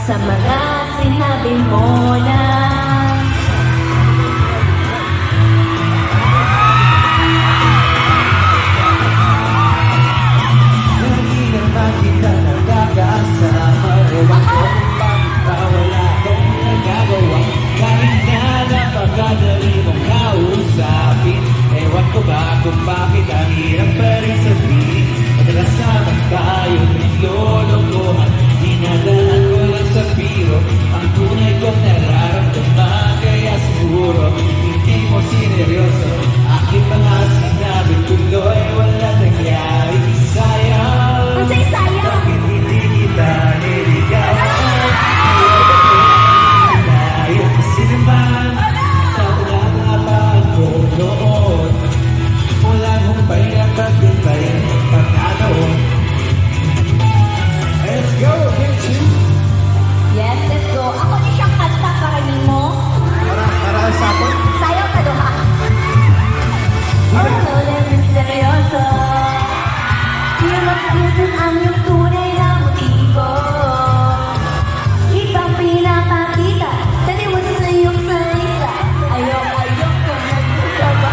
sa mga sinabi mo na hindi naman kita nagkakasama. Ewan ko kung bakit ba wala kang nagagawa. Kahit na napakadali mong kausapin. Ewan ko ba kung bakit ang hirap pa rin sabihin. Madalas naman tayo naglolokohan. Dinadaan ko lang sa biro ang tunay kong nararamdaman. Kaya siguro hindi mo sineryoso aking mga sinabi. Tuloy wala nangyari. Sayang, Ang say-sayang. bakit hindi kita niligawan? Dahil kasi naman sa wala pa ako noon. Wala kong pinapagpipay pagkataon. Let's go, get you! Yes, let's go. Ako ni siyang kanta karanin mo. Para sa akin. Sayaw ka doha. Oh, misteryoso. Di makagusin ang iyong tunay na motibo. Ibang pinapakita, taliwas sa iyong salita. Ayok ko nagkakaba.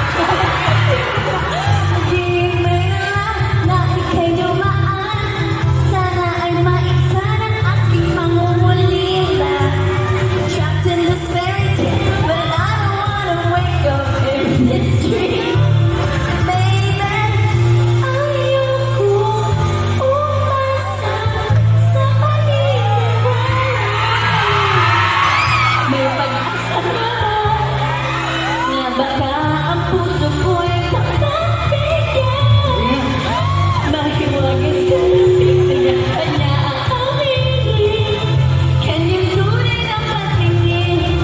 Di may alam na ika'y dumaan. Sana ay maiksa ng aking mangungulila. Trapped in this fairy tale, but I don't wanna wake up in this dream. Baby, ayoko umasa sa paniniwala. May pag-asa na na baka ang puso ko'y makabigyan. Mahiwagan sa lamig, kanya-kanya ang hawingin. Kanyang tunay na patingin.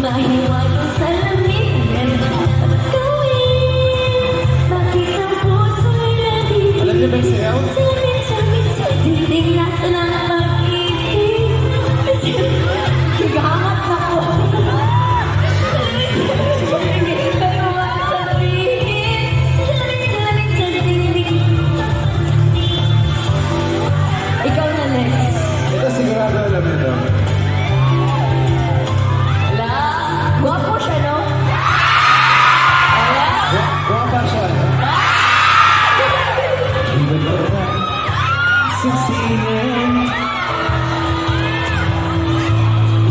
Mahiwagan sa lamig, ganda ang gawin. Bakit ang puso'y nabibig? Alam niyo ba yung sayaw? Sabi sa dinding nasa ng pag-ibig. Higahangat ako. Pero wag sabihin. Sabi sa dinding. Ikaw na, Lex. Ito sigurado alam nito. Wala. Gwapo siya, no? Wala. Guwapa siya. Iba na sisingin.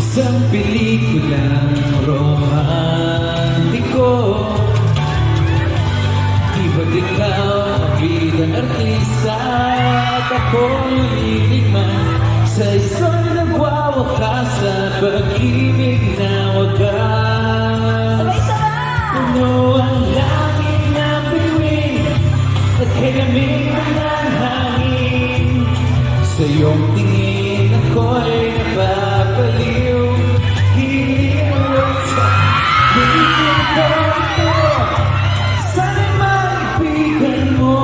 Isang pelikulang romantiko. Iba't ikaw ang bidang artista at ako'y liliman sa isang nagwawakas sa pag-ibig na wagas. Sabay-sabay. Puno ang langit na bituin at kalamig ng hangin. Sa iyong tingin ako'y napapaliw. Hindi ko ito. Sana maibigan mo.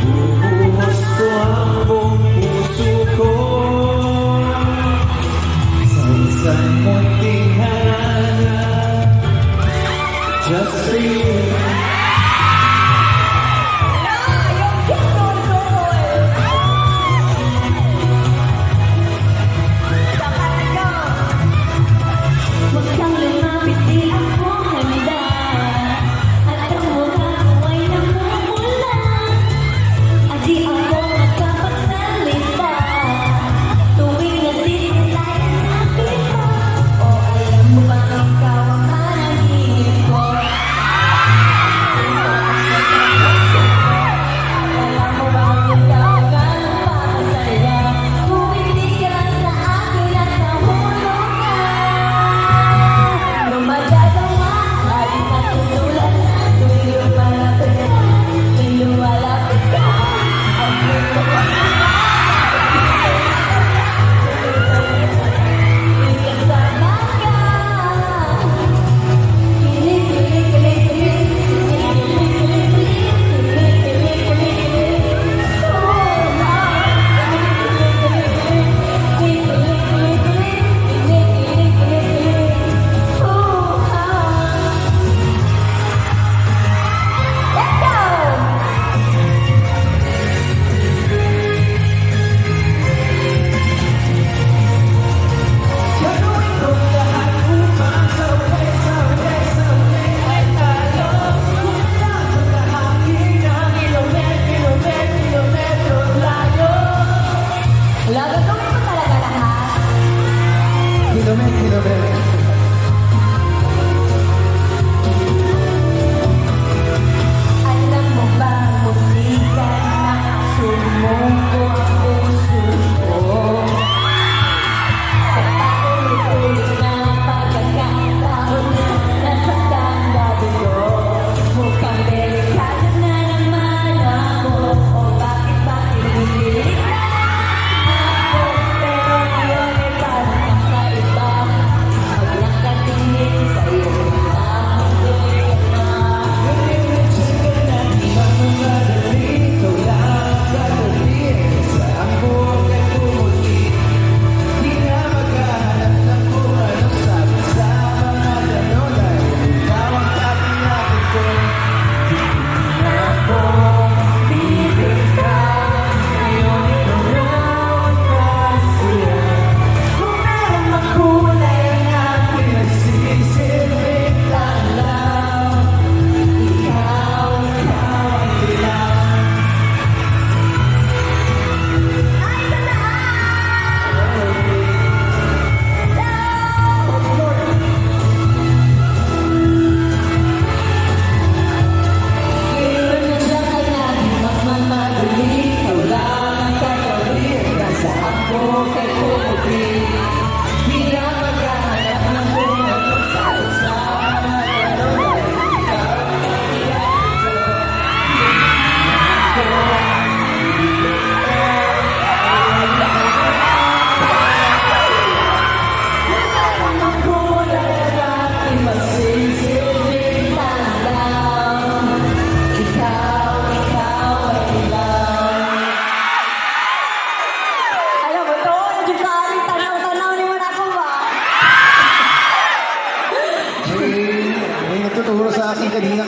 Bubuhos ko ang buong puso ko sa isang munting hanap. Just for you.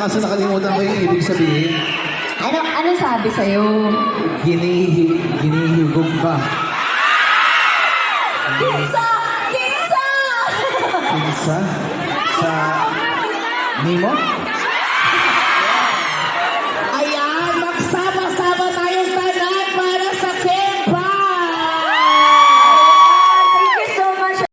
kaso nakalimutan ko yung ibig sabihin. Ano sabi sa'yo? Ginihigog ka. Kinsa! Kinsa! Pinsa? Sa Nemo?